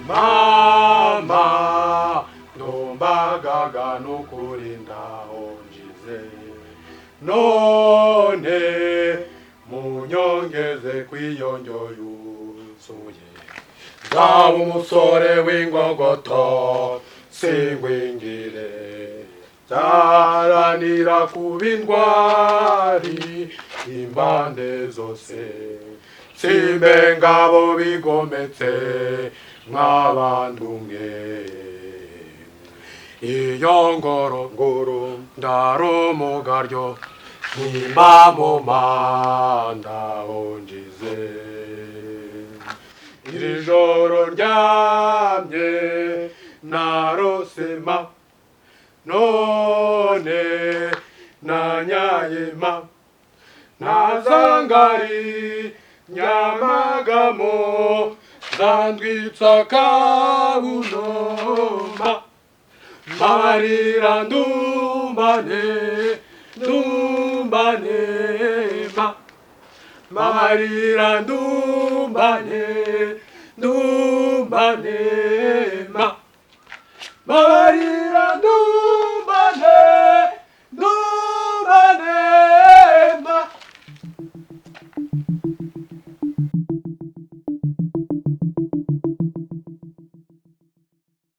mama nombagaga nukurinda onjize none munyongeze kwiyonjo yuzuye zaba umusore w'ingogoto singwingire zaranira kuba indwari impande zose simbe ngabo bigometse mwabandumwe iyo ngoro ndarumugaryo nimba mu manda onjize iri joro ryamye narosema none nanyayema nazangari nyamagamo zandwitsa kabunoma marira ndumbane marira ndumbane marira